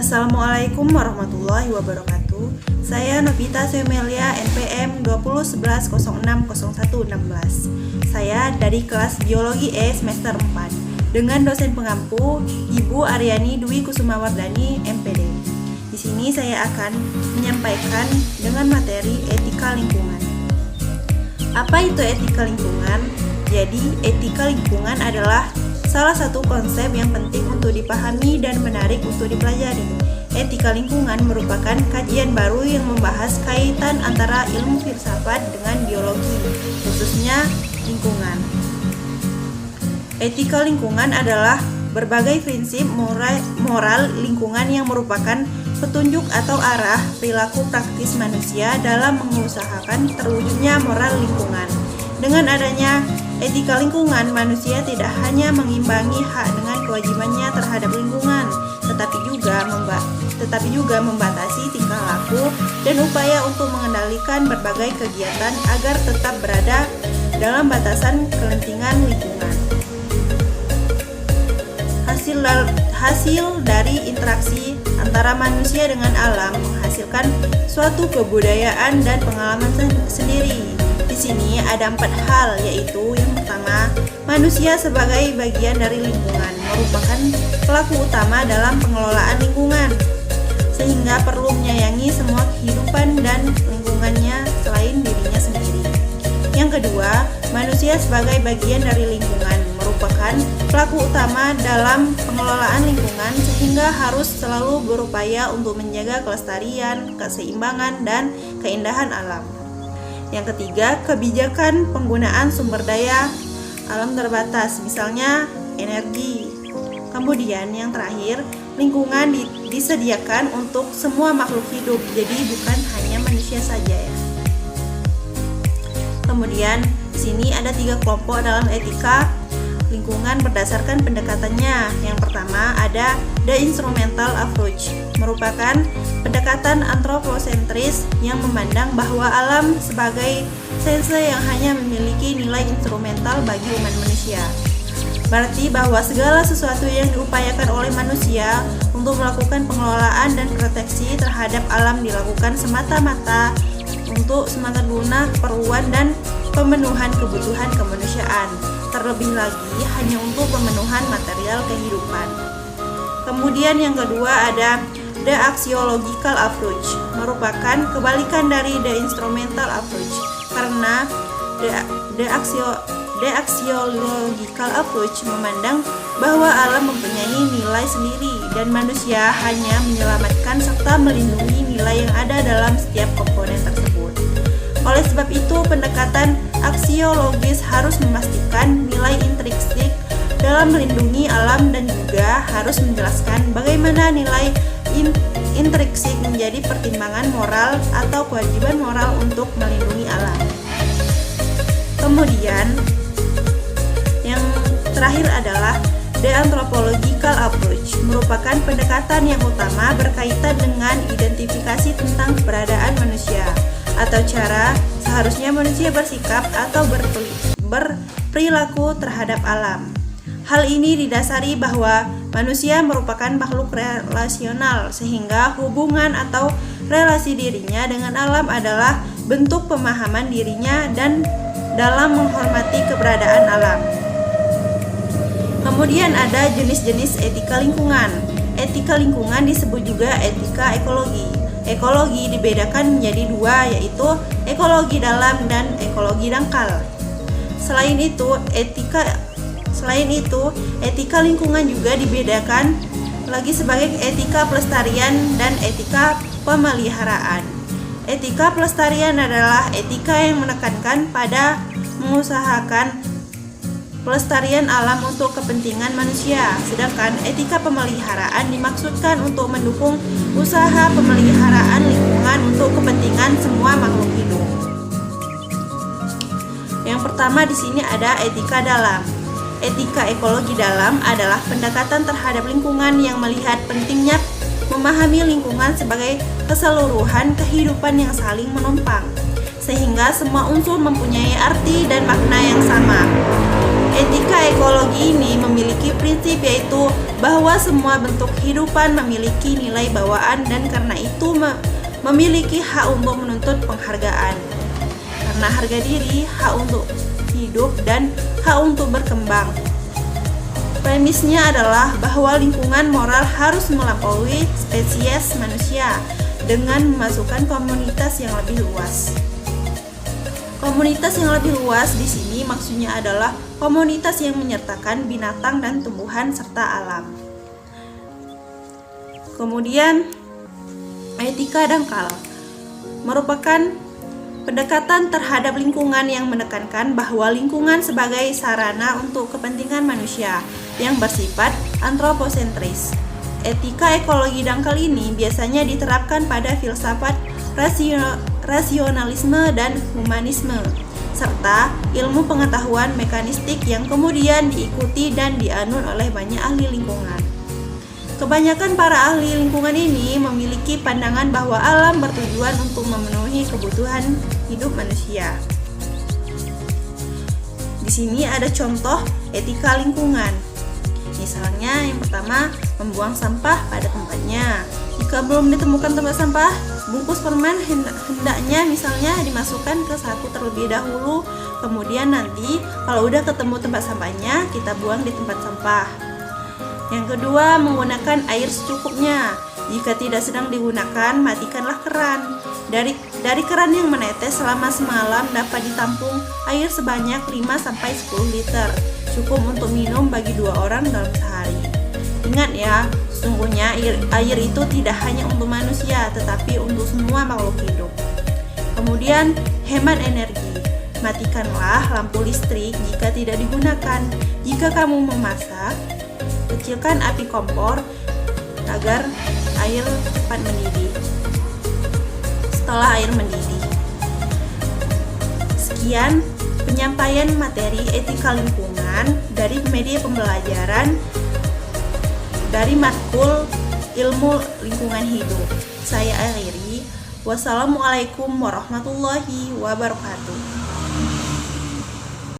Assalamualaikum warahmatullahi wabarakatuh. Saya Novita Semelia, NPM 2011060116. Saya dari kelas Biologi E semester 4 dengan dosen pengampu Ibu Aryani Dwi Kusumawardani, MPD. Di sini saya akan menyampaikan dengan materi etika lingkungan. Apa itu etika lingkungan? Jadi, etika lingkungan adalah salah satu konsep yang penting untuk dipahami dan menarik untuk dipelajari. Etika lingkungan merupakan kajian baru yang membahas kaitan antara ilmu filsafat dengan biologi, khususnya lingkungan. Etika lingkungan adalah berbagai prinsip moral lingkungan yang merupakan petunjuk atau arah perilaku praktis manusia dalam mengusahakan terwujudnya moral lingkungan. Dengan adanya etika lingkungan, manusia tidak hanya mengimbangi hak dengan kewajibannya terhadap lingkungan, tetapi juga membatasi tingkah laku dan upaya untuk mengendalikan berbagai kegiatan agar tetap berada dalam batasan kepentingan lingkungan. Hasil dari interaksi antara manusia dengan alam menghasilkan suatu kebudayaan dan pengalaman sendiri. Di sini ada 4 hal, yaitu yang pertama, manusia sebagai bagian dari lingkungan merupakan pelaku utama dalam pengelolaan lingkungan, sehingga perlu menyayangi semua kehidupan dan lingkungannya selain dirinya sendiri. Yang kedua, manusia sebagai bagian dari lingkungan merupakan pelaku utama dalam pengelolaan lingkungan, sehingga harus selalu berupaya untuk menjaga kelestarian, keseimbangan, dan keindahan alam. Yang ketiga, kebijakan penggunaan sumber daya alam terbatas, misalnya energi. Kemudian yang terakhir, lingkungan disediakan untuk semua makhluk hidup, jadi bukan hanya manusia saja ya. Kemudian di sini ada 3 kelompok dalam etika lingkungan berdasarkan pendekatannya. Yang pertama ada the instrumental approach, merupakan pendekatan antroposentris yang memandang bahwa alam sebagai sense yang hanya memiliki nilai instrumental bagi umat manusia. Berarti bahwa segala sesuatu yang diupayakan oleh manusia untuk melakukan pengelolaan dan proteksi terhadap alam dilakukan semata-mata untuk semata guna keperluan dan pemenuhan kebutuhan kemanusiaan, terlebih lagi hanya untuk pemenuhan material kehidupan. Kemudian yang kedua ada the axiological approach, merupakan kebalikan dari the instrumental approach, karena the axiological approach memandang bahwa alam mempunyai nilai sendiri dan manusia hanya menyelamatkan serta melindungi nilai yang ada dalam setiap komponen tersebut. Oleh sebab itu, pendekatan aksiologis harus memastikan nilai intrinsik dalam melindungi alam dan juga harus menjelaskan bagaimana nilai intrinsik menjadi pertimbangan moral atau kewajiban moral untuk melindungi alam. Kemudian yang terakhir adalah the anthropological approach, merupakan pendekatan yang utama berkaitan dengan identifikasi tentang keberadaan manusia atau cara seharusnya manusia bersikap atau berperilaku terhadap alam. Hal ini didasari bahwa manusia merupakan makhluk relasional, sehingga hubungan atau relasi dirinya dengan alam adalah bentuk pemahaman dirinya dan dalam menghormati keberadaan alam. Kemudian ada jenis-jenis etika lingkungan. Etika lingkungan disebut juga etika ekologi. Ekologi dibedakan menjadi 2, yaitu ekologi dalam dan ekologi dangkal. Selain itu, etika lingkungan juga dibedakan lagi sebagai etika pelestarian dan etika pemeliharaan. Etika pelestarian adalah etika yang menekankan pada mengusahakan pelestarian alam untuk kepentingan manusia, sedangkan etika pemeliharaan dimaksudkan untuk mendukung usaha pemeliharaan lingkungan untuk kepentingan semua makhluk hidup. Yang pertama di sini ada etika dalam. Etika ekologi dalam adalah pendekatan terhadap lingkungan yang melihat pentingnya memahami lingkungan sebagai keseluruhan kehidupan yang saling menumpang, sehingga semua unsur mempunyai arti dan makna yang sama. Etika ekologi ini memiliki prinsip yaitu bahwa semua bentuk kehidupan memiliki nilai bawaan dan karena itu memiliki hak untuk menuntut penghargaan. Karena harga diri, hak untuk hidup, dan hak untuk berkembang. Premisnya adalah bahwa lingkungan moral harus melampaui spesies manusia dengan memasukkan komunitas yang lebih luas. Komunitas yang lebih luas di sini maksudnya adalah komunitas yang menyertakan binatang dan tumbuhan serta alam. Kemudian, etika dangkal merupakan pendekatan terhadap lingkungan yang menekankan bahwa lingkungan sebagai sarana untuk kepentingan manusia yang bersifat antroposentris. Etika ekologi dangkal ini biasanya diterapkan pada filsafat rasionalisme dan humanisme, serta ilmu pengetahuan mekanistik yang kemudian diikuti dan dianut oleh banyak ahli lingkungan. Kebanyakan para ahli lingkungan ini memiliki pandangan bahwa alam bertujuan untuk memenuhi kebutuhan hidup manusia. Di sini ada contoh etika lingkungan. Misalnya yang pertama, membuang sampah pada tempatnya. Jika belum ditemukan tempat sampah, bungkus permen hendaknya misalnya dimasukkan ke saku terlebih dahulu. Kemudian nanti kalau udah ketemu tempat sampahnya, kita buang di tempat sampah. Yang kedua, menggunakan air secukupnya. Jika tidak sedang digunakan, matikanlah keran. Dari keran yang menetes selama semalam dapat ditampung air sebanyak 5-10 liter. Cukup untuk minum bagi 2 orang dalam sehari. Ingat ya, sesungguhnya air itu tidak hanya untuk manusia, tetapi untuk semua makhluk hidup. Kemudian, hemat energi. Matikanlah lampu listrik jika tidak digunakan. Jika kamu memasak, kecilkan api kompor agar air cepat mendidih. Setelah air mendidih. Sekian penyampaian materi etika lingkungan dari media pembelajaran dari matkul ilmu lingkungan hidup. Saya akhiri. Wassalamualaikum warahmatullahi wabarakatuh.